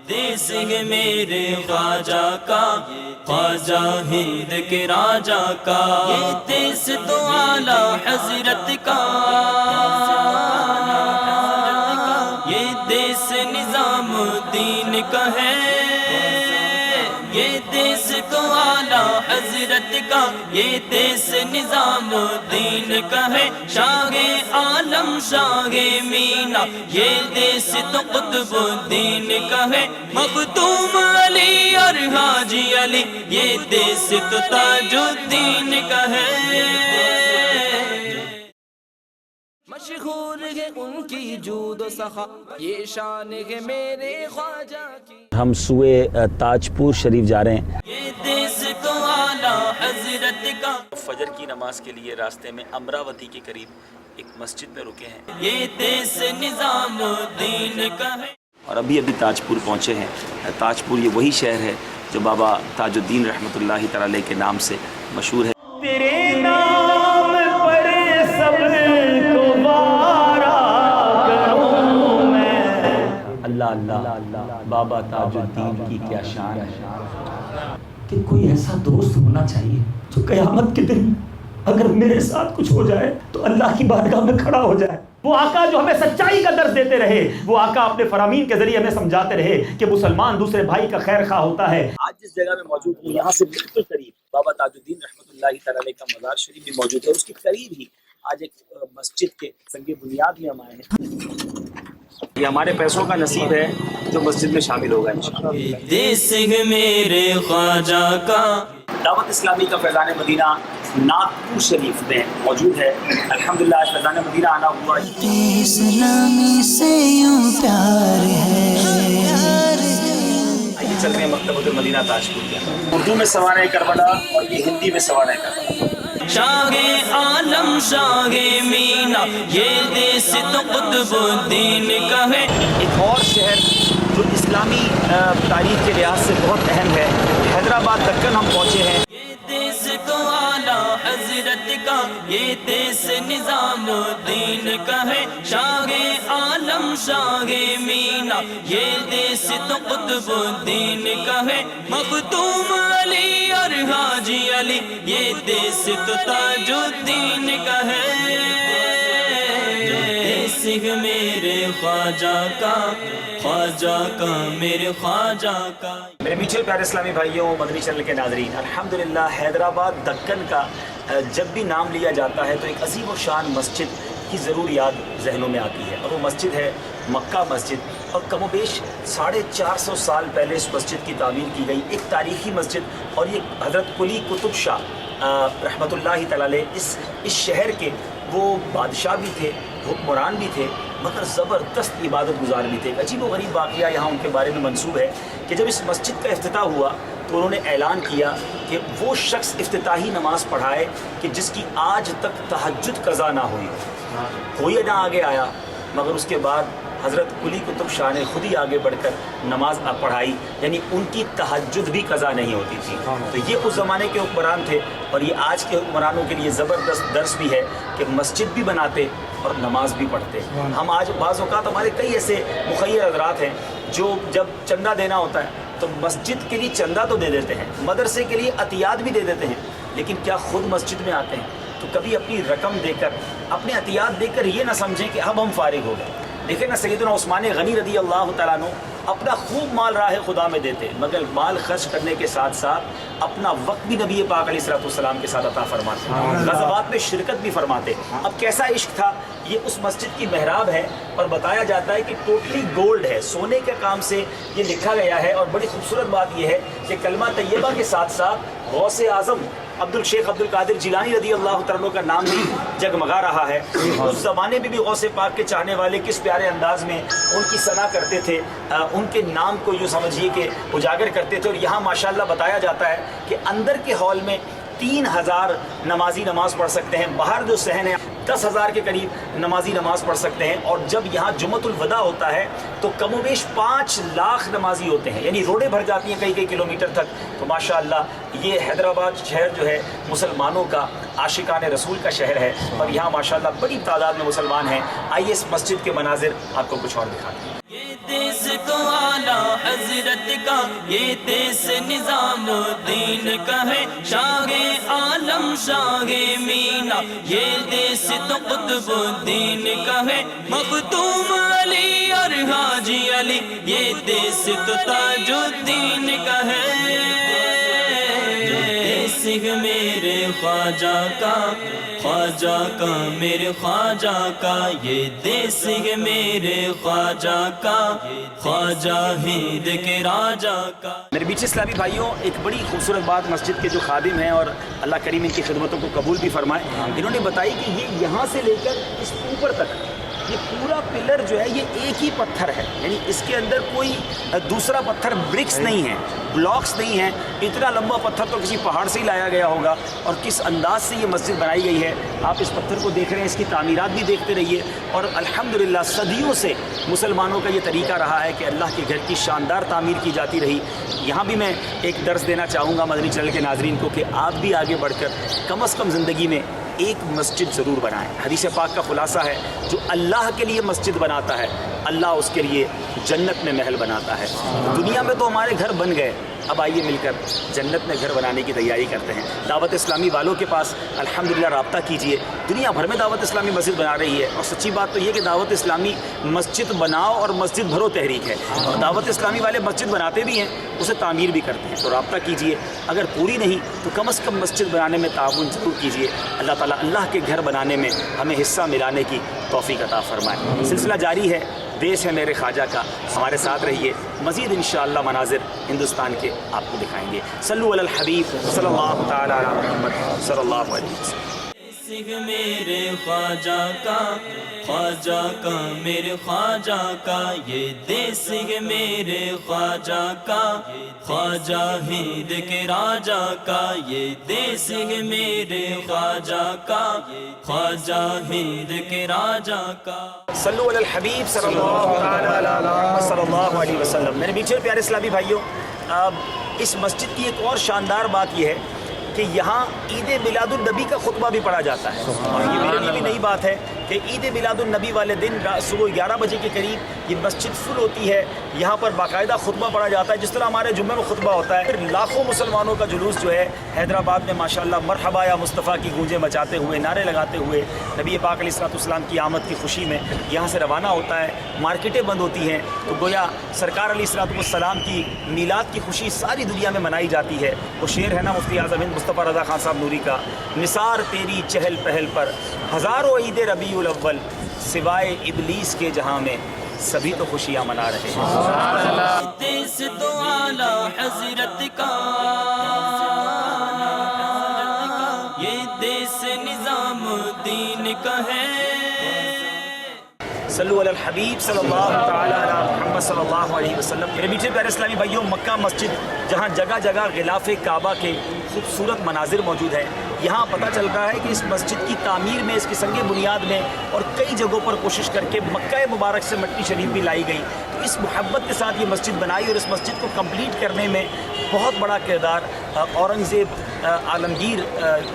دیس ہے میرے خواجہ کا، خواجہ ہند کے راجا کا، یہ دیس تو اعلی حضرت کا، یہ دیس نظام الدین کا ہے، یہ دیس تو اعلی حضرت کا، یہ دیس نظام الدین کا ہے، شاہ عالم شاہ مینا، یہ دیس تو قطب الدین کا ہے، مختوم علی اور حاجی علی، یہ دیس تو تاج الدین کا ہے، مشہور ہے ان کی جود و سخا، یہ شان ہے میرے خواجہ کی۔ ہم سوئے تاج پور شریف جا رہے ہیں، یہ دیس تو اعلی حضرت کا۔ فجر کی نماز کے لیے راستے میں امراوتی کے قریب ایک مسجد میں رکے ہیں، یہ دیس نظام الدین کا ہے۔ اور ابھی تاج پور پہنچے ہیں۔ تاج پور یہ وہی شہر ہے جو بابا تاج الدین رحمۃ اللہ تعالی علیہ کے نام سے مشہور ہے۔ تیرے نام پر سب کو وارا کروں میں، اللہ اللہ بابا تاج الدین کی کیا شان ہے کہ کوئی ایسا دوست ہونا چاہیے جو قیامت کے دن اگر میرے ساتھ کچھ ہو جائے تو اللہ کی بارگاہ میں کھڑا ہو جائے۔ وہ آقا جو ہمیں سچائی کا درس دیتے رہے، وہ آقا اپنے فرامین کے ذریعے ہمیں سمجھاتے رہے کہ مسلمان دوسرے بھائی کا خیر خواہ ہوتا ہے۔ آج جس جگہ میں موجود ہوں یہاں سے بالکل قریب بابا تاج الدین رحمۃ اللہ تعالی علیہ کا مزار شریف بھی موجود ہے، اس کے قریب ہی آج ایک مسجد کے سنگ بنیاد میں ہم آئے ہیں۔ یہ ہمارے پیسوں کا نصیب ہے جو مسجد میں شامل ہوگا انشاءاللہ۔ یہ دیس ہے میرے خواجہ کا۔ دعوت اسلامی کا فیضان مدینہ ناگپور شریف میں موجود ہے۔ الحمدللہ آج فیضان مدینہ آنا ہوا۔ اسلامی سے یوں پیار ہے، آئیے چلتے ہیں مکتبۃ المدینہ تاج پور کے اندر۔ اردو میں سوانح کربلا اور یہ ہندی میں سوانح کربلا۔ شاہ عالم شاہ مینا، یہ دیس تو قطب الدین کا ہے۔ ایک اور شہر جو اسلامی تاریخ کے لحاظ سے بہت اہم ہے، حیدرآباد دکن ہم پہنچے ہیں۔ یہ دیس تو اعلی حضرت کا، یہ دیس نظام الدین کا ہے، شاہ عالم شاہ مینا، یہ دیس تو قطب الدین کا ہے، مختوم علی اور حاجی علی، یہ دیس تو تاج الدین کا ہے، دیس ہے میرے خواجہ کا، خواجہ کا میرے خواجہ کا۔ میرے میٹھے پیارے اسلامی بھائیوں، مدنی چینل کے ناظرین، الحمدللہ حیدرآباد دکن کا جب بھی نام لیا جاتا ہے تو ایک عظیم و شان مسجد کی ضرور یاد ذہنوں میں آتی ہے، اور وہ مسجد ہے مکہ مسجد۔ اور کم و بیش 450 سال پہلے اس مسجد کی تعمیر کی گئی ایک تاریخی مسجد، اور یہ حضرت قلی قطب شاہ رحمۃ اللہ تعالی علیہ اس شہر کے وہ بادشاہ بھی تھے، حکمران بھی تھے، مگر زبردست عبادت گزار بھی تھے۔ ایک عجیب و غریب واقعہ یہاں ان کے بارے میں منسوب ہے کہ جب اس مسجد کا افتتاح ہوا تو انہوں نے اعلان کیا کہ وہ شخص افتتاحی نماز پڑھائے کہ جس کی آج تک تہجد قضا نہ ہوئی، کوئی نہ آگے آیا، مگر اس کے بعد حضرت قلی قطب شاہ نے خود ہی آگے بڑھ کر نماز پڑھائی، یعنی ان کی تہجد بھی قضا نہیں ہوتی تھی۔ تو یہ اس زمانے کے حکمران تھے، اور یہ آج کے حکمرانوں کے لیے زبردست درس بھی ہے کہ مسجد بھی بناتے اور نماز بھی پڑھتے۔ ہم آج بعض اوقات ہمارے کئی ایسے مخیر حضرات ہیں جو جب چندہ دینا ہوتا ہے تو مسجد کے لیے چندہ تو دے دیتے ہیں، مدرسے کے لیے عطیات بھی دے دیتے ہیں، لیکن کیا خود مسجد میں آتے ہیں تو کبھی اپنی رقم دے کر، اپنے عطیات دے کر یہ نہ سمجھیں کہ اب ہم فارغ ہو گئے۔ دیکھیں نا سیدنا عثمان غنی رضی اللہ تعالیٰ عنہ اپنا خوب مال راہ خدا میں دیتے، مگر مال خرچ کرنے کے ساتھ ساتھ اپنا وقت بھی نبی پاک علیہ السلام کے ساتھ عطا فرماتے، غزوات میں شرکت بھی فرماتے۔ اب کیسا عشق تھا، یہ اس مسجد کی محراب ہے، اور بتایا جاتا ہے کہ ٹوٹلی گولڈ ہے، سونے کے کام سے یہ لکھا گیا ہے۔ اور بڑی خوبصورت بات یہ ہے کہ کلمہ طیبہ کے ساتھ ساتھ غوث اعظم الشیخ عبد القادر جیلانی رضی اللہ تعالیٰ کا نام بھی جگمگا رہا ہے۔ اس زمانے میں بھی غوث پاک کے چاہنے والے کس پیارے انداز میں ان کی ثنا کرتے تھے، ان کے نام کو یوں سمجھیے کہ اجاگر کرتے تھے۔ اور یہاں ماشاءاللہ بتایا جاتا ہے کہ اندر کے ہال میں 3000 نمازی نماز پڑھ سکتے ہیں، باہر جو صحن ہے 10,000 کے قریب نمازی نماز پڑھ سکتے ہیں، اور جب یہاں جمعۃ الوداع ہوتا ہے تو کم و بیش 5 لاکھ نمازی ہوتے ہیں، یعنی روڈیں بھر جاتی ہیں کئی کلومیٹر تک۔ تو ماشاءاللہ یہ حیدرآباد شہر جو ہے مسلمانوں کا عاشقان رسول کا شہر ہے، اور یہاں ماشاءاللہ بڑی تعداد میں مسلمان ہیں۔ آئیے اس مسجد کے مناظر آپ کو کچھ اور دکھاتے ہیں۔ یہ دیس تو اعلی حضرت کا یہ دیس نظام الدین کا ہے شاہ عالم شاہ مینا یہ دیس تو قطب الدین کا ہے مختوم علی اور حاجی علی یہ دیس تو تاج الدین کا ہے دیس میرے خواجہ کا میرے خواجہ کا یہ دیس ہے میرے خواجہ کا خواجہ ہند کے راجہ کا۔ میرے بیچ اسلامی بھائیوں، ایک بڑی خوبصورت بات مسجد کے جو خادم ہیں اور اللہ کریم ان کی خدمتوں کو قبول بھی فرمائے، انہوں نے بتائی کہ یہ یہاں سے لے کر اس اوپر تک یہ پورا پلر جو ہے یہ ایک ہی پتھر ہے، یعنی اس کے اندر کوئی دوسرا پتھر برکس نہیں ہے، بلاکس نہیں ہیں۔ اتنا لمبا پتھر تو کسی پہاڑ سے ہی لایا گیا ہوگا، اور کس انداز سے یہ مسجد بنائی گئی ہے آپ اس پتھر کو دیکھ رہے ہیں، اس کی تعمیرات بھی دیکھتے رہیے۔ اور الحمدللہ صدیوں سے مسلمانوں کا یہ طریقہ رہا ہے کہ اللہ کے گھر کی شاندار تعمیر کی جاتی رہی۔ یہاں بھی میں ایک درس دینا چاہوں گا مدنی چینل کے ناظرین کو کہ آپ بھی آگے بڑھ کر کم از کم زندگی میں ایک مسجد ضرور بنائیں۔ حدیث پاک کا خلاصہ ہے جو اللہ کے لیے مسجد بناتا ہے اللہ اس کے لیے جنت میں محل بناتا ہے۔ دنیا میں تو ہمارے گھر بن گئے، اب آئیے مل کر جنت میں گھر بنانے کی تیاری کرتے ہیں۔ دعوت اسلامی والوں کے پاس الحمدللہ رابطہ کیجئے، دنیا بھر میں دعوت اسلامی مسجد بنا رہی ہے، اور سچی بات تو یہ کہ دعوت اسلامی مسجد بناؤ اور مسجد بھرو تحریک ہے، اور دعوت اسلامی والے مسجد بناتے بھی ہیں، اسے تعمیر بھی کرتے ہیں، تو رابطہ کیجئے، اگر پوری نہیں تو کم از کم مسجد بنانے میں تعاون ضرور کیجئے۔ اللہ تعالیٰ اللہ کے گھر بنانے میں ہمیں حصہ ملانے کی توفیق عطا فرمائے۔ سلسلہ جاری ہے، دیس ہے میرے خواجہ کا، ہمارے ساتھ رہیے، مزید انشاءاللہ مناظر ہندوستان کے آپ کو دکھائیں گے۔ صلو علی الحبیب صلی اللہ تعالی علی محمد صلی اللہ علیہ وسلم۔ میرے خواجہ کا میرے خواجہ کا یہ دیس ہے میرے خواجہ کا خواجہ ہند کے راجہ کا یہ دیس ہے میرے خواجہ کا خواجہ ہند کے راجہ کا۔ صلو علی الحبیب صلی اللہ تعالی علی محمد صلی اللہ علیہ وسلم۔ میرے بیچے پیارے اسلامی بھائیوں، اس مسجد کی ایک اور شاندار بات یہ ہے کہ یہاں عید میلاد النبی کا خطبہ بھی پڑھا جاتا ہے، اور یہ میرے لیے بھی نئی بات ہے کہ عید میلاد النبی والے دن صبح 11 بجے کے قریب یہ مسجد فل ہوتی ہے، یہاں پر باقاعدہ خطبہ پڑھا جاتا ہے، جس طرح ہمارے جمعے میں خطبہ ہوتا ہے۔ پھر لاکھوں مسلمانوں کا جلوس جو ہے حیدرآباد میں ماشاءاللہ مرحبا یا مصطفیٰ کی گونجیں مچاتے ہوئے، نعرے لگاتے ہوئے نبی پاک علیہ الصلوۃ والسلام کی آمد کی خوشی میں یہاں سے روانہ ہوتا ہے۔ مارکیٹیں بند ہوتی ہیں تو گویا سرکار علیہ الصلوۃ والسلام کی میلاد کی خوشی ساری دنیا میں منائی جاتی ہے۔ وہ شعر ہے نا مفتی اعظم ہند مصطفیٰ رضا خان صاحب نوری کا، نثار تیری چہل پہل پر ہزاروں عید ربیع الاول، سوائے ابلیس کے جہاں میں سبھی تو خوشیاں منا رہے ہیں۔ دیس تو اعلی حضرت کا یہ دیس نظام الدین کا ہے۔ صلو علی الحبیب صلی اللہ تعالی علی محمد صلی اللہ علیہ وسلم۔ میرے میٹھے پیارے اسلامی بھائیوں، مکہ مسجد جہاں جگہ جگہ غلاف کعبہ کے خوبصورت مناظر موجود ہیں، یہاں پتہ چل رہا ہے کہ اس مسجد کی تعمیر میں، اس کی سنگ بنیاد میں اور کئی جگہوں پر کوشش کر کے مکہ مبارک سے مٹی شریف بھی لائی گئی، تو اس محبت کے ساتھ یہ مسجد بنائی، اور اس مسجد کو کمپلیٹ کرنے میں بہت بڑا کردار اورنگزیب عالمگیر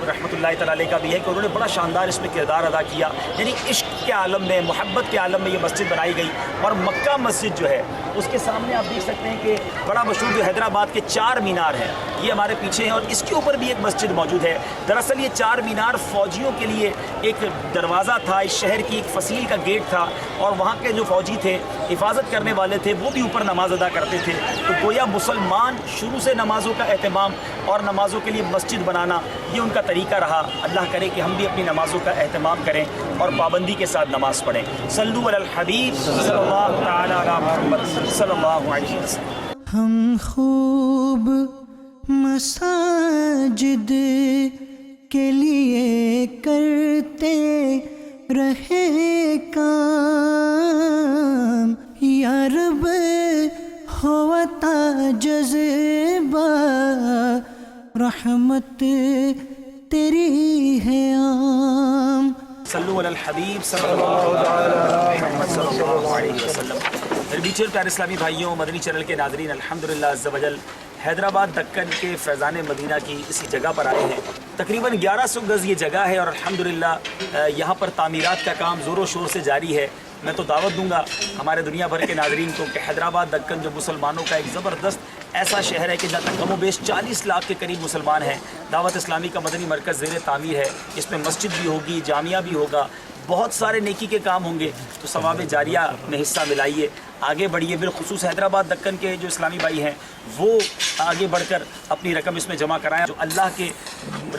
رحمۃ اللہ تعالی علیہ کا بھی ہے کہ انہوں نے بڑا شاندار اس میں کردار ادا کیا، یعنی عشق کے عالم میں، محبت کے عالم میں یہ مسجد بنائی گئی۔ اور مکہ مسجد جو ہے اس کے سامنے آپ دیکھ سکتے ہیں کہ بڑا مشہور جو حیدرآباد کے 4 مینار ہیں، یہ ہمارے پیچھے ہیں، اور اس کے اوپر بھی ایک مسجد موجود ہے۔ دراصل یہ 4 مینار فوجیوں کے لیے ایک دروازہ تھا، اس شہر کی ایک فصیل کا گیٹ تھا، اور وہاں کے جو فوجی تھے، حفاظت کرنے والے تھے، وہ بھی اوپر نماز ادا کرتے تھے۔ تو گویا مسلمان شروع سے نمازوں کا اہتمام اور نمازوں کے لیے مسجد بنانا یہ ان کا طریقہ رہا۔ اللہ کرے کہ ہم بھی اپنی نمازوں کا اہتمام کریں اور پابندی کے ساتھ نماز پڑھیں۔ صلو علی الحبیب صلی اللہ تعالی علی محمد صلی اللہ علیہ وسلم۔ ہم خوب مساجد کے لیے کرتے رہے کام، یا رب ہوتا جذبہ رحمت تیری ہے عام۔ صلو علی الحبیب صلی اللہ علیہ محمد صلی اللہ علیہ وسلم۔ میرے بیچے پیارے اسلامی بھائیوں، مدنی چینل کے ناظرین، الحمدللہ عز و جل حیدرآباد دکن کے فیضان مدینہ کی اسی جگہ پر آئے ہیں۔ تقریباً 1100 گز یہ جگہ ہے، اور الحمدللہ یہاں پر تعمیرات کا کام زور و شور سے جاری ہے۔ میں تو دعوت دوں گا ہمارے دنیا بھر کے ناظرین کو کہ حیدرآباد دکن جو مسلمانوں کا ایک زبردست ایسا شہر ہے کہ جہاں تک کم و بیش 40 لاکھ کے قریب مسلمان ہیں. دعوت اسلامی کا مدنی مرکز زیر تعمیر ہے. اس میں مسجد بھی ہوگی, جامعہ بھی ہوگا, بہت سارے نیکی کے کام ہوں گے. تو ثواب جاریہ میں حصہ ملائیے, آگے بڑھیے. بالخصوص حیدرآباد دکن کے جو اسلامی بھائی ہیں وہ آگے بڑھ کر اپنی رقم اس میں جمع کرائیں. جو اللہ کے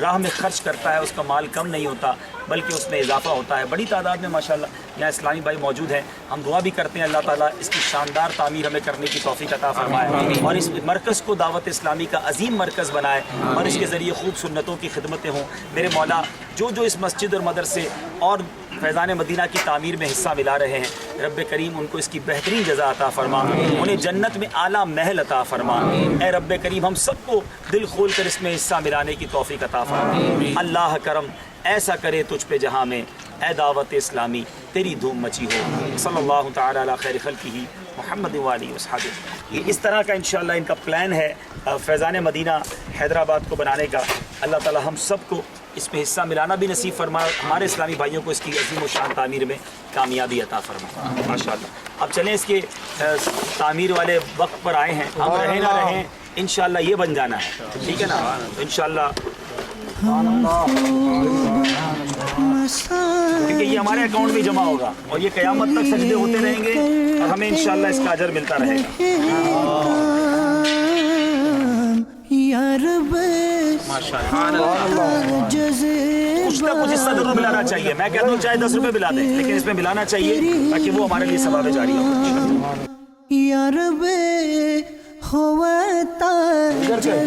راہ میں خرچ کرتا ہے اس کا مال کم نہیں ہوتا بلکہ اس میں اضافہ ہوتا ہے. بڑی تعداد میں ماشاءاللہ یہاں اسلامی بھائی موجود ہیں. ہم دعا بھی کرتے ہیں اللہ تعالیٰ اس کی شاندار تعمیر ہمیں کرنے کی توفیق عطا فرمائے اور اس مرکز کو دعوت اسلامی کا عظیم مرکز بنائے اور اس کے ذریعے خوب سنتوں کی خدمتیں ہوں. میرے مولا جو اس مسجد اور مدرسے اور فیضان مدینہ کی تعمیر میں حصہ ملا رہے ہیں, رب کریم ان کو اس کی بہترین جزا عطا فرما, انہیں جنت میں اعلیٰ محل عطا فرما. اے رب کریم ہم سب کو دل کھول کر اس میں حصہ ملانے کی توفیق عطا فرما. اللہ کرم ایسا کرے تجھ پہ جہاں میں, اے دعوت اسلامی تیری دھوم مچی ہو. صلی اللہ تعالی علی خیر خلقہ محمد وآلہ وصحبہ. یہ اس طرح کا انشاءاللہ ان کا پلان ہے فیضان مدینہ حیدرآباد کو بنانے کا. اللہ تعالی ہم سب کو اس میں حصہ ملانا بھی نصیب فرمائے, ہمارے اسلامی بھائیوں کو اس کی عظیم و شان تعمیر میں کامیابی عطا فرمائے ماشاءاللہ. اب چلیں اس کے تعمیر والے وقت پر آئے ہیں, ہم رہیں نہ رہیں انشاءاللہ یہ بن جانا ہے, ٹھیک ہے نا. تو انشاءاللہ کیونکہ یہ ہمارے اکاؤنٹ میں جمع ہوگا اور یہ قیامت تک سجدے ہوتے رہیں گے اور ہمیں انشاءاللہ اس کا اجر ملتا رہے گا. کچھ نہ کچھ حصہ ضرور ملانا چاہیے. میں کہتا ہوں چاہے 10 روپے ملا دیں لیکن اس میں ملانا چاہیے تاکہ وہ ہمارے لیے ثواب جاری ہو.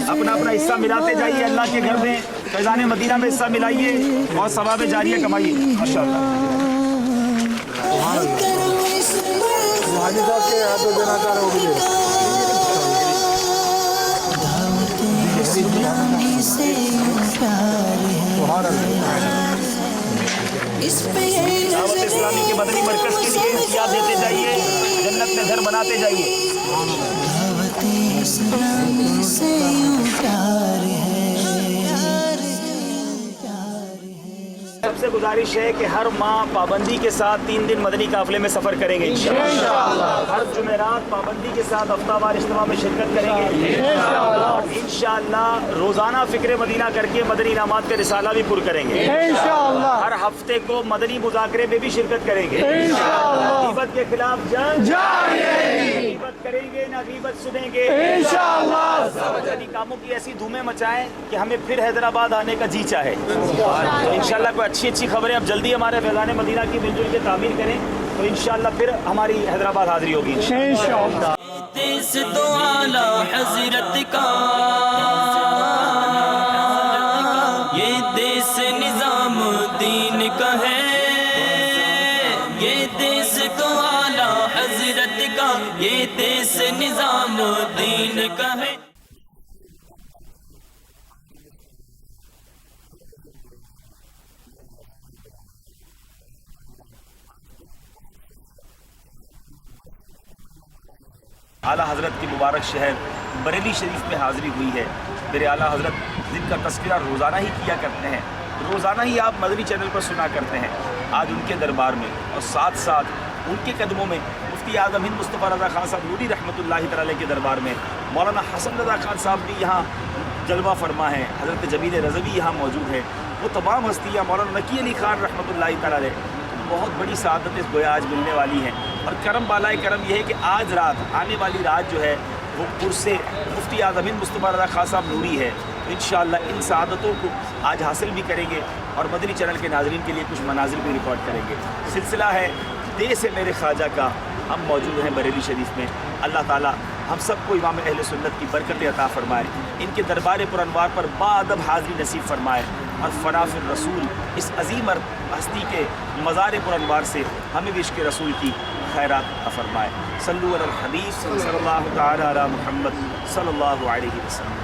اپنا اپنا حصہ ملاتے جائیے اللہ کے گھر میں, فیضان مدینہ میں حصہ ملائیے اور ثواب جاریہ کمائیے ماشاءاللہ. دعوت اسلامی کے مدنی مرکز کے لیے امتیاز دیتے جائیے, جنت میں گھر بناتے جائیے. سب سے گزارش ہے کہ ہر ماہ پابندی کے ساتھ 3 دن مدنی قافلے میں سفر کریں گے انشاءاللہ. ہر جمعرات پابندی کے ساتھ ہفتہ وار اجتماع میں شرکت کریں گے انشاءاللہ. روزانہ فکر مدینہ کر کے مدنی انعامات کا رسالہ بھی پر کریں گے انشاءاللہ. ہر ہفتے کو مدنی مذاکرے میں بھی شرکت کریں گے انشاءاللہ. غیبت کے خلاف جنگ جاری رہے گی, غیبت کریں گے نہ غیبت سنیں گے انشاءاللہ. مدنی کاموں کی ایسی دھومیں مچائیں کہ ہمیں پھر حیدرآباد آنے کا جی چاہے. تو انشاءاللہ کوئی اچھی خبریں اب جلدی ہمارے فیضان مدینہ کی مل جل کے تعمیر کریں تو انشاءاللہ پھر ہماری حیدرآباد حاضری ہوگی انشاءاللہ. دیس تو اعلی حضرت کا یہ دیس نظام دین کا ہے, یہ دیس تو اعلی حضرت کا یہ دیس نظام دین کا ہے. اعلیٰ حضرت کی مبارک شہر بریلی شریف میں حاضری ہوئی ہے. میرے اعلیٰ حضرت جن کا تذکرہ روزانہ ہی کیا کرتے ہیں, روزانہ ہی آپ مدنی چینل پر سنا کرتے ہیں, آج ان کے دربار میں اور ساتھ ساتھ ان کے قدموں میں مفتی اعظم ہند مصطفیٰ رضا خان صاحب نوری رحمۃ اللہ تعالی کے دربار میں مولانا حسن رضا خان صاحب بھی یہاں جلوہ فرما ہے, حضرت جمیل رضوی یہاں موجود ہے, وہ تمام ہستیاں مولانا نقی علی خان رحمۃ اللہ تعالی. بہت بڑی سعادت اس گویا آج ملنے والی ہیں اور کرم بالائے کرم یہ ہے کہ آج رات آنے والی رات جو ہے وہ پرس مفتی اعظم ہند مصطفیٰ رضا خان صاحب نوری ہے. تو انشاءاللہ ان سعادتوں کو آج حاصل بھی کریں گے اور مدنی چینل کے ناظرین کے لیے کچھ مناظر بھی ریکارڈ کریں گے. سلسلہ ہے دیس میرے خواجہ کا, ہم موجود ہیں بریلی شریف میں. اللہ تعالیٰ ہم سب کو امام اہل سنت کی برکت عطا فرمائے, ان کے دربار پر انوار پر باادب حاضری نصیب فرمائے اور فنا فی الرسول اس عظیم ہستی کے مزار پر انوار سے ہمیں بھی عشق رسول کی خیرات عطا فرمائے. صلو علی الحبیب صلی اللہ تعالی علی محمد صلی اللہ علیہ وسلم.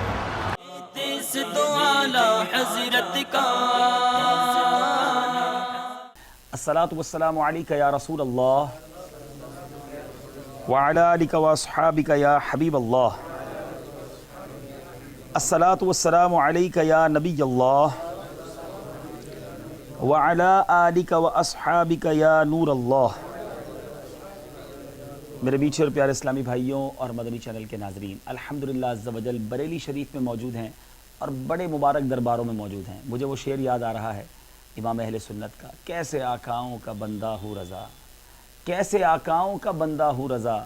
دیس تو اعلی حضرت کا الصلاۃ والسلام علیک یا رسول اللہ وعلی آلک واصحابک یا حبیب اللہ. الصلاۃ والسلام علیک یا نبی اللہ وعلی آلک واصحابک یا نور اللہ. میرے میٹھے اور پیارے اسلامی بھائیوں اور مدنی چینل کے ناظرین، الحمدللہ عز و جل بریلی شریف میں موجود ہیں اور بڑے مبارک درباروں میں موجود ہیں۔ مجھے وہ شعر یاد آ رہا ہے امام اہل سنت کا، کیسے آقاؤں کا بندہ ہوں رضا، کیسے آقاؤں کا بندہ ہوں رضا،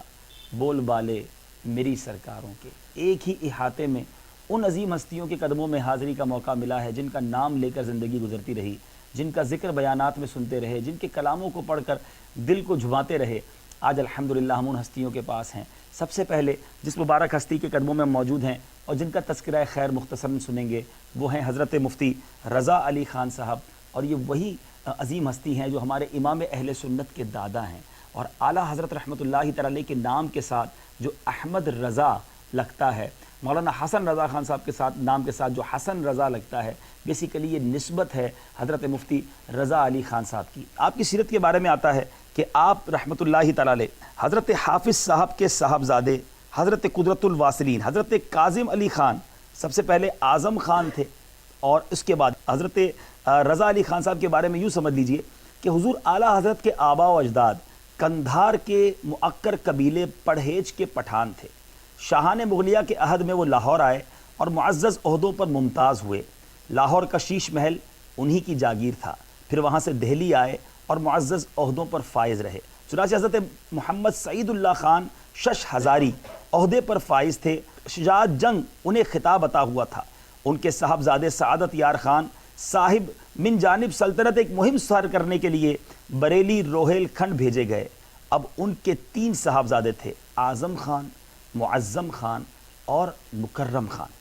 بول بالے میری سرکاروں کے۔ ایک ہی احاطے میں ان عظیم ہستیوں کے قدموں میں حاضری کا موقع ملا ہے جن کا نام لے کر زندگی گزرتی رہی، جن کا ذکر بیانات میں سنتے رہے، جن کے کلاموں کو پڑھ کر دل کو جھماتے رہے۔ آج الحمدللہ ہم ان ہستیوں کے پاس ہیں۔ سب سے پہلے جس مبارک ہستی کے قدموں میں موجود ہیں اور جن کا تذکرہ خیر مختصراً سنیں گے وہ ہیں حضرت مفتی رضا علی خان صاحب، اور یہ وہی عظیم ہستی ہیں جو ہمارے امام اہل سنت کے دادا ہیں، اور اعلیٰ حضرت رحمۃ اللہ تعالی کے نام کے ساتھ جو احمد رضا لگتا ہے، مولانا حسن رضا خان صاحب کے ساتھ نام کے ساتھ جو حسن رضا لگتا ہے، بیسیکلی یہ نسبت ہے حضرت مفتی رضا علی خان صاحب کی۔ آپ کی سیرت کے بارے میں آتا ہے کہ آپ رحمۃ اللہ تعالی علیہ حضرت حافظ صاحب کے صاحبزادے حضرت قدرت الواصلین حضرت کاظم علی خان سب سے پہلے اعظم خان تھے، اور اس کے بعد حضرت رضا علی خان صاحب کے بارے میں یوں سمجھ لیجئے کہ حضور اعلیٰ حضرت کے آبا و اجداد کندھار کے مؤکر قبیلے پڑھیج کے پٹھان تھے۔ شاہان مغلیہ کے عہد میں وہ لاہور آئے اور معزز عہدوں پر ممتاز ہوئے۔ لاہور کا شیش محل انہی کی جاگیر تھا، پھر وہاں سے دہلی آئے اور معزز عہدوں پر فائز رہے۔ چنانچہ حضرت محمد سعید اللہ خان شش ہزاری عہدے پر فائز تھے، شجاعت جنگ انہیں خطاب عطا ہوا تھا۔ ان کے صاحبزادے سعادت یار خان صاحب من جانب سلطنت ایک مہم سر کرنے کے لیے بریلی روہیل کھنڈ بھیجے گئے۔ اب ان کے 3 صاحبزادے تھے، اعظم خان، معظم خان اور مکرم خان۔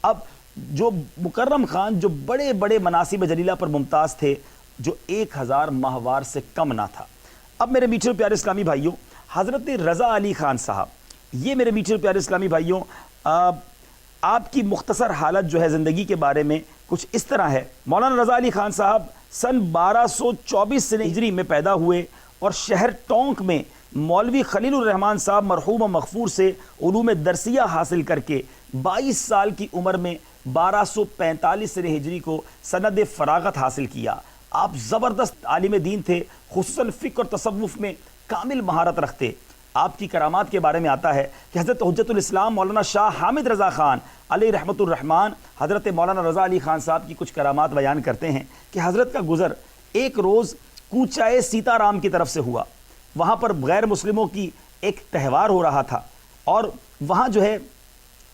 اب جو مکرم خان جو بڑے بڑے مناصب جلیلہ پر ممتاز تھے، جو 1000 ماہوار سے کم نہ تھا۔ اب میرے میٹھے اور پیارے اسلامی بھائیوں، حضرت رضا علی خان صاحب، یہ میرے میٹھے اور پیارے اسلامی بھائیوں آپ کی مختصر حالت جو ہے زندگی کے بارے میں کچھ اس طرح ہے۔ مولانا رضا علی خان صاحب سن 1224 ہجری میں پیدا ہوئے اور شہر ٹونک میں مولوی خلیل الرحمن صاحب مرحوم و مغفور سے علوم درسیہ حاصل کر کے 22 سال کی عمر میں 1245 ہجری کو سند فراغت حاصل کیا۔ آپ زبردست عالم دین تھے، خصوصاً فقہ اور تصوف میں کامل مہارت رکھتے۔ آپ کی کرامات کے بارے میں آتا ہے کہ حضرت حجت الاسلام مولانا شاہ حامد رضا خان علیہ رحمۃ الرحمن حضرت مولانا رضا علی خان صاحب کی کچھ کرامات بیان کرتے ہیں کہ حضرت کا گزر ایک روز کوچائے سیتا رام کی طرف سے ہوا۔ وہاں پر غیر مسلموں کی ایک تہوار ہو رہا تھا، اور وہاں جو ہے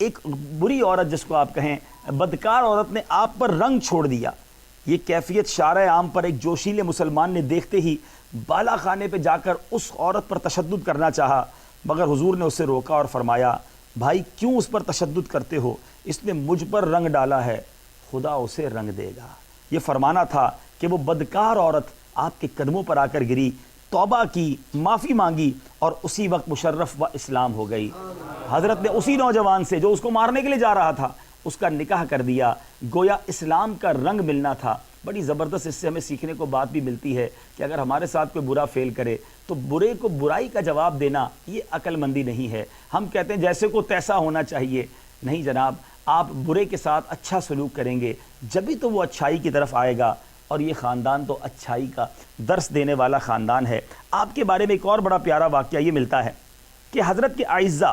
ایک بری عورت، جس کو آپ کہیں بدکار عورت، نے آپ پر رنگ چھوڑ دیا۔ یہ کیفیت شارع عام پر ایک جوشیل مسلمان نے دیکھتے ہی بالا خانے پہ جا کر اس عورت پر تشدد کرنا چاہا، مگر حضور نے اسے روکا اور فرمایا، بھائی کیوں اس پر تشدد کرتے ہو؟ اس نے مجھ پر رنگ ڈالا ہے، خدا اسے رنگ دے گا۔ یہ فرمانا تھا کہ وہ بدکار عورت آپ کے قدموں پر آ کر گری، توبہ کی، معافی مانگی، اور اسی وقت مشرف و اسلام ہو گئی۔ حضرت نے اسی نوجوان سے جو اس کو مارنے کے لیے جا رہا تھا اس کا نکاح کر دیا، گویا اسلام کا رنگ ملنا تھا۔ بڑی زبردست اس سے ہمیں سیکھنے کو بات بھی ملتی ہے کہ اگر ہمارے ساتھ کوئی برا فعل کرے تو برے کو برائی کا جواب دینا یہ عقل مندی نہیں ہے۔ ہم کہتے ہیں جیسے کو تیسا ہونا چاہیے، نہیں جناب، آپ برے کے ساتھ اچھا سلوک کریں گے جبھی تو وہ اچھائی کی طرف آئے گا، اور یہ خاندان تو اچھائی کا درس دینے والا خاندان ہے۔ آپ کے بارے میں ایک اور بڑا پیارا واقعہ یہ ملتا ہے کہ حضرت کے اعزہ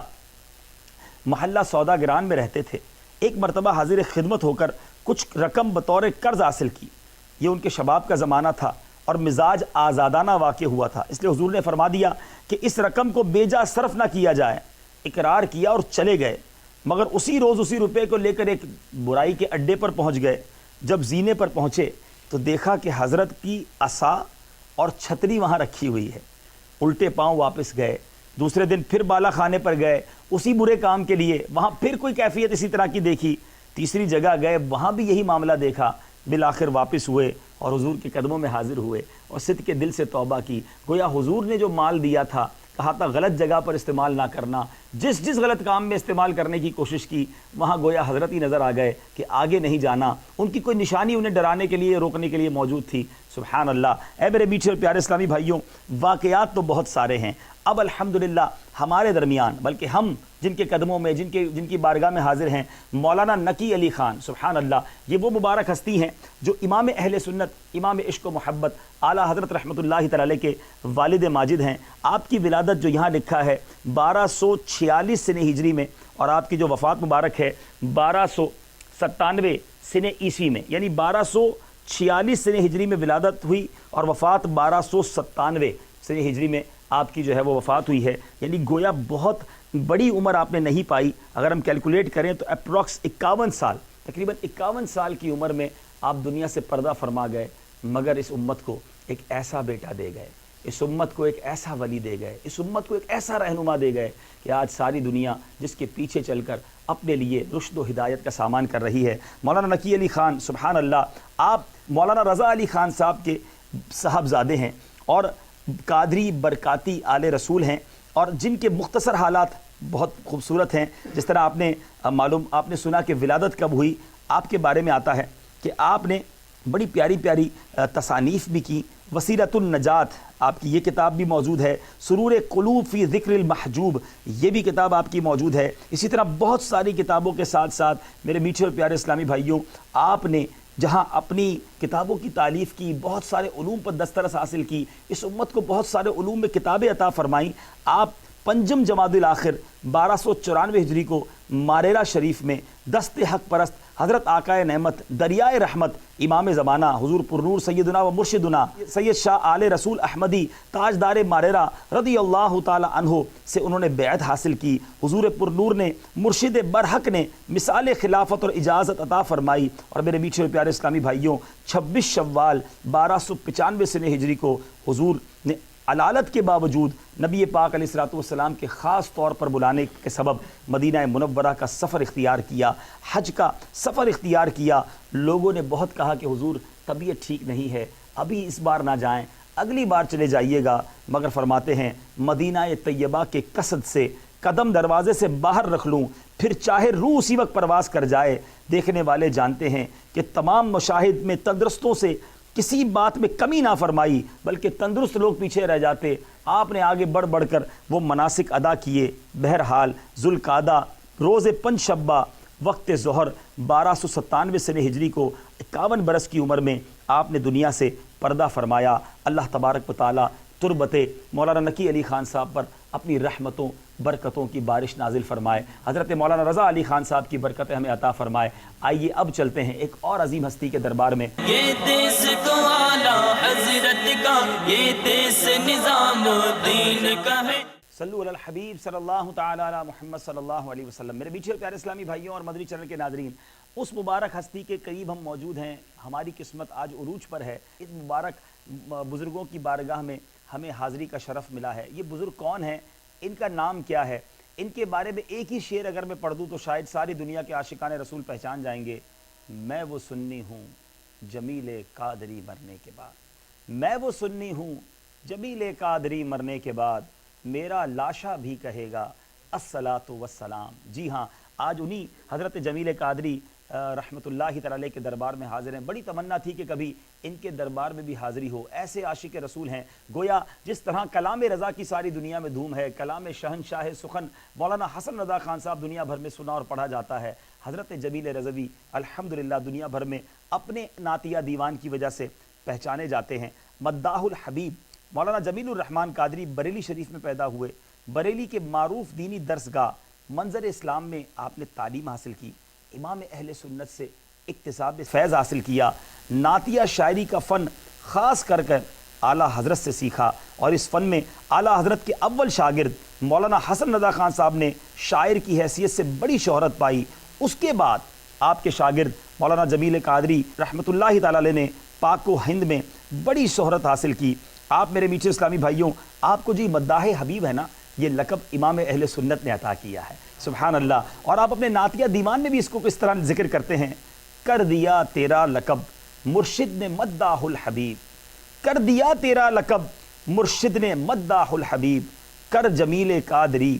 محلہ سودا گران میں رہتے تھے۔ ایک مرتبہ حاضر خدمت ہو کر کچھ رقم بطور قرض حاصل کی۔ یہ ان کے شباب کا زمانہ تھا اور مزاج آزادانہ واقع ہوا تھا، اس لیے حضور نے فرما دیا کہ اس رقم کو بے جا صرف نہ کیا جائے۔ اقرار کیا اور چلے گئے، مگر اسی روز اسی روپے کو لے کر ایک برائی کے اڈے پر پہنچ گئے۔ جب زینے پر پہنچے تو دیکھا کہ حضرت کی عصا اور چھتری وہاں رکھی ہوئی ہے۔ الٹے پاؤں واپس گئے۔ دوسرے دن پھر بالا خانے پر گئے اسی برے کام کے لیے، وہاں پھر کوئی کیفیت اسی طرح کی دیکھی۔ تیسری جگہ گئے، وہاں بھی یہی معاملہ دیکھا۔ بالآخر واپس ہوئے اور حضور کے قدموں میں حاضر ہوئے اور صدق کے دل سے توبہ کی۔ گویا حضور نے جو مال دیا تھا، کہا تھا غلط جگہ پر استعمال نہ کرنا، جس غلط کام میں استعمال کرنے کی کوشش کی وہاں گویا حضرت ہی نظر آ گئے کہ آگے نہیں جانا۔ ان کی کوئی نشانی انہیں ڈرانے کے لیے، روکنے کے لیے موجود تھی۔ سبحان اللہ۔ اے میرے میٹھے اور پیارے اسلامی بھائیوں، واقعات تو بہت سارے ہیں۔ اب الحمدللہ ہمارے درمیان، بلکہ ہم جن کے قدموں میں جن کی بارگاہ میں حاضر ہیں مولانا نقی علی خان، سبحان اللہ، یہ وہ مبارک ہستی ہیں جو امام اہل سنت، امام عشق و محبت اعلیٰ حضرت رحمۃ اللہ تعالی کے والد ماجد ہیں۔ آپ کی ولادت جو یہاں لکھا ہے 1246 سنہ ہجری میں، اور آپ کی جو وفات مبارک ہے 1297 سنہ عیسوی میں، یعنی 1246 سنہ ہجری میں ولادت ہوئی اور وفات 1297 سنہ ہجری میں آپ کی جو ہے وہ وفات ہوئی ہے، یعنی گویا بہت بڑی عمر آپ نے نہیں پائی۔ اگر ہم کیلکولیٹ کریں تو اپروکس 51 سال، تقریباً 51 سال کی عمر میں آپ دنیا سے پردہ فرما گئے، مگر اس امت کو ایک ایسا بیٹا دے گئے، اس امت کو ایک ایسا ولی دے گئے، اس امت کو ایک ایسا رہنما دے گئے کہ آج ساری دنیا جس کے پیچھے چل کر اپنے لیے رشد و ہدایت کا سامان کر رہی ہے۔ مولانا نقی علی خان، سبحان اللہ، آپ مولانا رضا علی خان صاحب کے صاحبزادے ہیں اور قادری برکاتی آل رسول ہیں، اور جن کے مختصر حالات بہت خوبصورت ہیں۔ جس طرح آپ نے سنا کہ ولادت کب ہوئی، آپ کے بارے میں آتا ہے کہ آپ نے بڑی پیاری پیاری تصانیف بھی کی۔ وسیلۃ النجات آپ کی یہ کتاب بھی موجود ہے، سرور قلوب فی ذکر المحجوب یہ بھی کتاب آپ کی موجود ہے۔ اسی طرح بہت ساری کتابوں کے ساتھ ساتھ میرے میٹھے اور پیارے اسلامی بھائیوں، آپ نے جہاں اپنی کتابوں کی تالیف کی، بہت سارے علوم پر دسترس حاصل کی، اس امت کو بہت سارے علوم میں کتابیں عطا فرمائیں۔ آپ پنجم جمادی الاخر 1294 ہجری کو ماریرا شریف میں دست حق پرست حضرت آقائے نعمت دریائے رحمت امام زمانہ حضور پرنور سیدنا و مرشدنا سید شاہ آل رسول احمدی تاجدار ماریرا رضی اللہ تعالی عنہ سے انہوں نے بیعت حاصل کی۔ حضور پرنور نے، مرشد برحق نے مثال خلافت اور اجازت عطا فرمائی، اور میرے میٹھے اور پیارے اسلامی بھائیوں 26 شوال 1295 سنہ ہجری کو حضور نے علالت کے باوجود نبی پاک علیہ الصلوۃ والسلام کے خاص طور پر بلانے کے سبب مدینہ منورہ کا سفر اختیار کیا، حج کا سفر اختیار کیا۔ لوگوں نے بہت کہا کہ حضور طبیعت ٹھیک نہیں ہے، ابھی اس بار نہ جائیں، اگلی بار چلے جائیے گا، مگر فرماتے ہیں مدینہ طیبہ کے قصد سے قدم دروازے سے باہر رکھ لوں، پھر چاہے روح اسی وقت پرواز کر جائے۔ دیکھنے والے جانتے ہیں کہ تمام مشاہد میں تندرستوں سے کسی بات میں کمی نہ فرمائی، بلکہ تندرست لوگ پیچھے رہ جاتے، آپ نے آگے بڑھ بڑھ کر وہ مناسک ادا کیے۔ بہرحال ذوالقعدہ روز پنج شبہ وقت ظہر 1297 سنہ ہجری کو 51 برس کی عمر میں آپ نے دنیا سے پردہ فرمایا۔ اللہ تبارک و تعالی تربت مولانا نقی علی خان صاحب پر اپنی رحمتوں برکتوں کی بارش نازل فرمائے، حضرت مولانا رضا علی خان صاحب کی برکتیں ہمیں عطا فرمائے۔ آئیے اب چلتے ہیں ایک اور عظیم ہستی کے دربار میں۔ یہ دیس تو اعلیٰ حضرت کا، یہ دیس نظام دین کا ہے۔ صلو علی الحبیب صلی اللہ تعالی علی محمد صلی اللہ علیہ وسلم۔ میرے میٹھے اور پیارے اسلامی بھائیوں اور مدنی چینل کے ناظرین، اس مبارک ہستی کے قریب ہم موجود ہیں، ہماری قسمت آج عروج پر ہے۔ اس مبارک بزرگوں کی بارگاہ میں ہمیں حاضری کا شرف ملا ہے۔ یہ بزرگ کون ہیں، ان کا نام کیا ہے، ان کے بارے میں ایک ہی شعر اگر میں پڑھ دوں تو شاید ساری دنیا کے عاشقان رسول پہچان جائیں گے۔ میں وہ سنی ہوں جمیل قادری مرنے کے بعد، میں وہ سنی ہوں جمیل قادری مرنے کے بعد، میرا لاشا بھی کہے گا الصلاۃ والسلام۔ جی ہاں، آج انہی حضرت جمیل قادری رحمۃ اللہ تعالی کے دربار میں حاضر ہیں۔ بڑی تمنا تھی کہ کبھی ان کے دربار میں بھی حاضری ہو۔ ایسے عاشق رسول ہیں، گویا جس طرح کلام رضا کی ساری دنیا میں دھوم ہے، کلام شہنشاہ سخن مولانا حسن رضا خان صاحب دنیا بھر میں سنا اور پڑھا جاتا ہے، حضرت جمیل رضوی الحمدللہ دنیا بھر میں اپنے نعتیہ دیوان کی وجہ سے پہچانے جاتے ہیں۔ مداح الحبیب مولانا جمیل الرحمن قادری بریلی شریف میں پیدا ہوئے۔ بریلی کے معروف دینی درسگاہ منظر اسلام میں آپ نے تعلیم حاصل کی، امام اہل سنت سے اکتساب فیض حاصل کیا، نعتیہ شاعری کا فن خاص کر اعلیٰ حضرت سے سیکھا، اور اس فن میں اعلیٰ حضرت کے اول شاگرد مولانا حسن رضا خان صاحب نے شاعر کی حیثیت سے بڑی شہرت پائی۔ اس کے بعد آپ کے شاگرد مولانا جمیل قادری رحمۃ اللہ تعالی علیہ نے پاک و ہند میں بڑی شہرت حاصل کی۔ آپ میرے میٹھے اسلامی بھائیوں، آپ کو جی مداح حبیب ہے نا، یہ لقب امام اہل سنت نے عطا کیا ہے، سبحان اللہ، اور آپ اپنے نعتیہ دیوان میں بھی اس کو کس طرح ذکر کرتے ہیں، کر دیا تیرا لقب مرشد نے مداح الحبیب، کر دیا تیرا لقب مرشد نے مداح الحبیب، کر جمیل قادری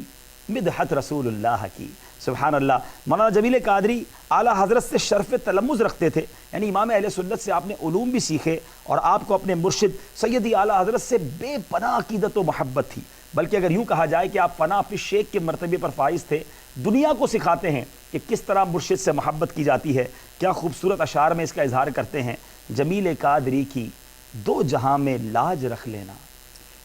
مدحت رسول اللہ کی۔ سبحان اللہ، مولانا جمیل قادری اعلیٰ حضرت سے شرف تلمذ رکھتے تھے، یعنی امام اہل سنت سے آپ نے علوم بھی سیکھے، اور آپ کو اپنے مرشد سیدی اعلیٰ حضرت سے بے پناہ عقیدت و محبت تھی۔ بلکہ اگر یوں کہا جائے کہ آپ پناہ اپنے شیخ کے مرتبے پر فائز تھے، دنیا کو سکھاتے ہیں کہ کس طرح مرشد سے محبت کی جاتی ہے۔ کیا خوبصورت اشعار میں اس کا اظہار کرتے ہیں، جمیل قادری کی دو جہاں میں لاج رکھ لینا،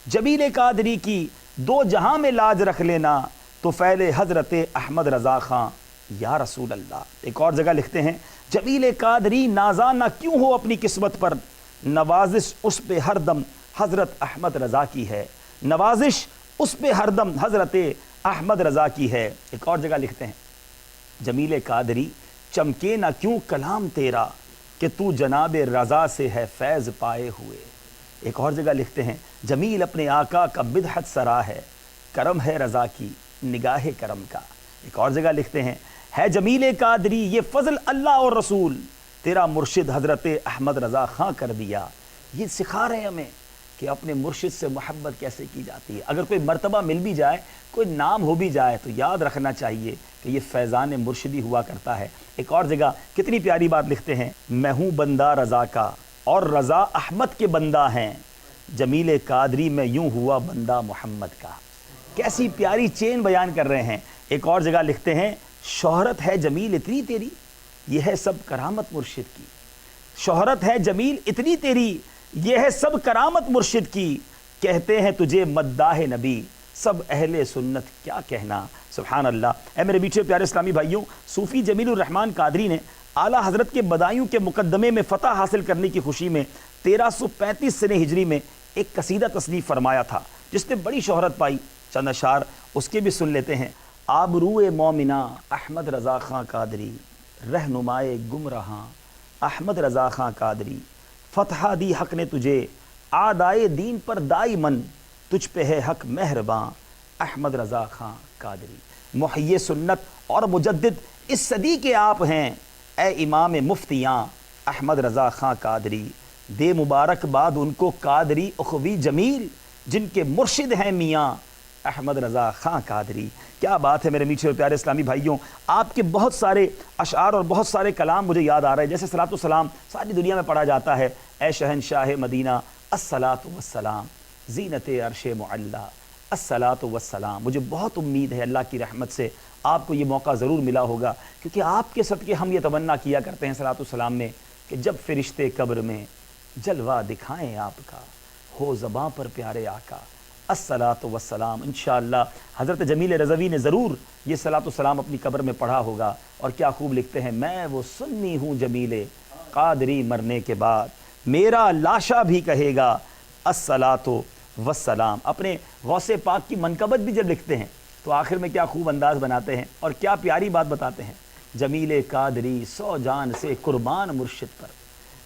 جمیل قادری کی دو جہاں میں لاج رکھ لینا، تو فعل حضرت احمد رضا خان یا رسول اللہ۔ ایک اور جگہ لکھتے ہیں، جمیل قادری نازاں نہ کیوں ہو اپنی قسمت پر، نوازش اس پہ ہر دم حضرت احمد رضا کی ہے، نوازش اس پہ ہر دم حضرت احمد رضا کی ہے۔ ایک اور جگہ لکھتے ہیں، جمیل قادری چمکے نہ کیوں کلام تیرا، کہ تو جناب رضا سے ہے فیض پائے ہوئے۔ ایک اور جگہ لکھتے ہیں، جمیل اپنے آقا کا بدحت سرا ہے، کرم ہے رضا کی نگاہ کرم کا۔ ایک اور جگہ لکھتے ہیں، ہے جمیل قادری یہ فضل اللہ اور رسول، تیرا مرشد حضرت احمد رضا خان کر دیا۔ یہ سکھا رہے ہیں ہمیں کہ اپنے مرشد سے محبت کیسے کی جاتی ہے۔ اگر کوئی مرتبہ مل بھی جائے، کوئی نام ہو بھی جائے، تو یاد رکھنا چاہیے کہ یہ فیضان مرشدی ہوا کرتا ہے۔ ایک اور جگہ کتنی پیاری بات لکھتے ہیں، میں ہوں بندہ رضا کا اور رضا احمد کے بندہ ہیں، جمیل قادری میں یوں ہوا بندہ محمد کا۔ کیسی پیاری چین بیان کر رہے ہیں۔ ایک اور جگہ لکھتے ہیں، شہرت ہے جمیل اتنی تیری، یہ ہے سب کرامت مرشد کی، شہرت ہے جمیل اتنی تیری، یہ ہے سب کرامت مرشد کی، کہتے ہیں تجھے مداح نبی، سب اہل سنت کیا کہنا۔ سبحان اللہ۔ اے میرے میٹھے پیارے اسلامی بھائیوں، صوفی جمیل الرحمن قادری نے اعلیٰ حضرت کے بدایوں کے مقدمے میں فتح حاصل کرنے کی خوشی میں 1335 سنہ ہجری میں ایک قصیدہ تصنیف فرمایا تھا جس نے بڑی شہرت پائی۔ چند اشعار اس کے بھی سن لیتے ہیں۔ آبروئے مومنہ احمد رضا خان قادری، رہنمائے گمراہاں احمد رضا خان قادری، فتح دی حق نے تجھے آدائے دین پر دائمن، تجھ پہ ہے حق مہرباں احمد رضا خان قادری۔ محیی سنت اور مجدد اس صدی کے آپ ہیں، اے امام مفتیاں احمد رضا خان قادری، دے مبارک باد ان کو قادری اخوی جمیل، جن کے مرشد ہیں میاں احمد رضا خان قادری۔ کیا بات ہے میرے میٹھے اور پیارے اسلامی بھائیوں، آپ کے بہت سارے اشعار اور بہت سارے کلام مجھے یاد آ رہے ہیں، جیسے صلاۃ والسلام ساری دنیا میں پڑھا جاتا ہے، اے شہنشاہ مدینہ الصلاۃ والسلام، زینت عرش معلیٰ الصلاۃ والسلام۔ مجھے بہت امید ہے اللہ کی رحمت سے آپ کو یہ موقع ضرور ملا ہوگا، کیونکہ آپ کے صدقے ہم یہ تمنا کیا کرتے ہیں صلاۃ والسلام میں کہ جب فرشتے قبر میں جلوہ دکھائیں آپ کا، ہو زباں پر پیارے آقا الصلاۃ والسلام۔ انشاءاللہ حضرت جمیل رضوی نے ضرور یہ صلاۃ والسلام اپنی قبر میں پڑھا ہوگا۔ اور کیا خوب لکھتے ہیں، میں وہ سنی ہوں جمیل قادری مرنے کے بعد، میرا لاشا بھی کہے گا الصلاۃ والسلام۔ اپنے غوث پاک کی منقبت بھی جب لکھتے ہیں تو آخر میں کیا خوب انداز بناتے ہیں اور کیا پیاری بات بتاتے ہیں، جمیل قادری 100 جان سے قربان مرشد پر،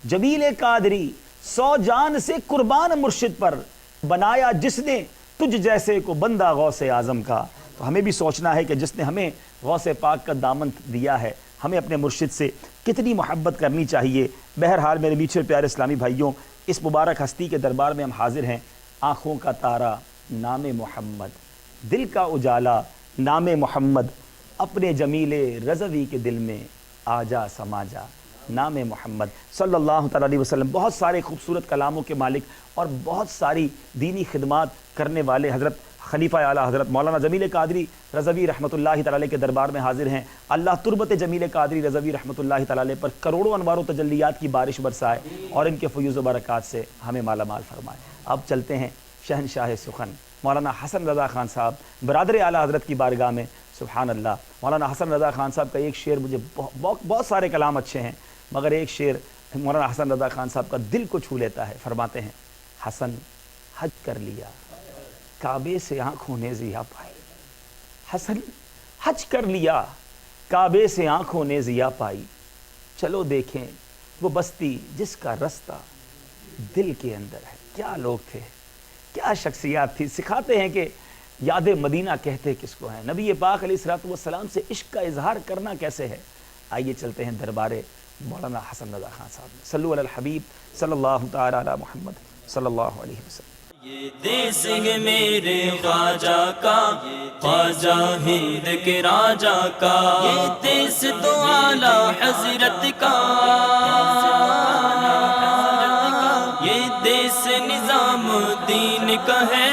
جمیل قادری 100 جان سے قربان مرشد پر، بنایا جس نے تجھ جیسے کو بندہ غوث اعظم کا۔ تو ہمیں بھی سوچنا ہے کہ جس نے ہمیں غوث پاک کا دامن دیا ہے، ہمیں اپنے مرشد سے کتنی محبت کرنی چاہیے۔ بہرحال میرے میٹھے پیارے اسلامی بھائیوں، اس مبارک ہستی کے دربار میں ہم حاضر ہیں۔ آنکھوں کا تارا نام محمد، دل کا اجالا نام محمد، اپنے جمیل رضوی کے دل میں آجا سما جا نام محمد صلی اللہ تعالیٰ علیہ وسلم۔ بہت سارے خوبصورت کلاموں کے مالک اور بہت ساری دینی خدمات کرنے والے حضرت خلیفہ اعلیٰ حضرت مولانا جمیل قادری رضوی رحمۃ اللہ تعالیٰ علیہ کے دربار میں حاضر ہیں۔ اللہ تربت جمیل قادری رضوی رحمۃ اللہ تعالیٰ علیہ پر کروڑوں انوار و تجلیات کی بارش برسائے اور ان کے فیوز و برکات سے ہمیں مالا مال فرمائے۔ اب چلتے ہیں شہنشاہ سخن مولانا حسن رضا خان صاحب برادر اعلیٰ حضرت کی بارگاہ میں۔ سبحان اللہ۔ مولانا حسن رضا خان صاحب کا ایک شعر، مجھے بہت سارے کلام اچھے ہیں مگر ایک شعر مولانا حسن رضا خان صاحب کا دل کو چھو لیتا ہے۔ فرماتے ہیں، حسن حج کر لیا کعبے سے آنکھوں نے ضیا پائی، حسن حج کر لیا کعبے سے آنکھوں نے ضیا پائی، چلو دیکھیں وہ بستی جس کا رستہ دل کے اندر ہے۔ کیا لوگ تھے، کیا شخصیات تھی۔ سکھاتے ہیں کہ یاد مدینہ کہتے کس کو ہیں، نبی پاک علیہ الصلوۃ والسلام سے عشق کا اظہار کرنا کیسے ہے۔ آئیے چلتے ہیں دربار مولانا حسن رضا خان صاحب میں۔ صلو علی الحبیب صلی اللہ تعالی علی محمد صلی اللہ علیہ وسلم۔ یہ دیس ہے میرے خواجہ کا، خواجہ ہند کے راجہ کا، یہ دیس تو اعلیٰ حضرت کا، یہ دیس نظام الدین کا ہے،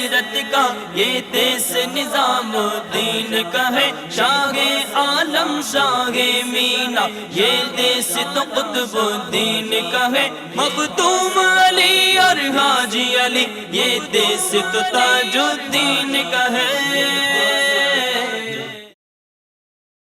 حضرت کا یہ دیس نظام الدین کا ہے شاہ عالم شاہ مینا یہ دیس تو قطب الدین کا ہے مختوم علی اور حاجی علی یہ دیس تو تاج الدین کا ہے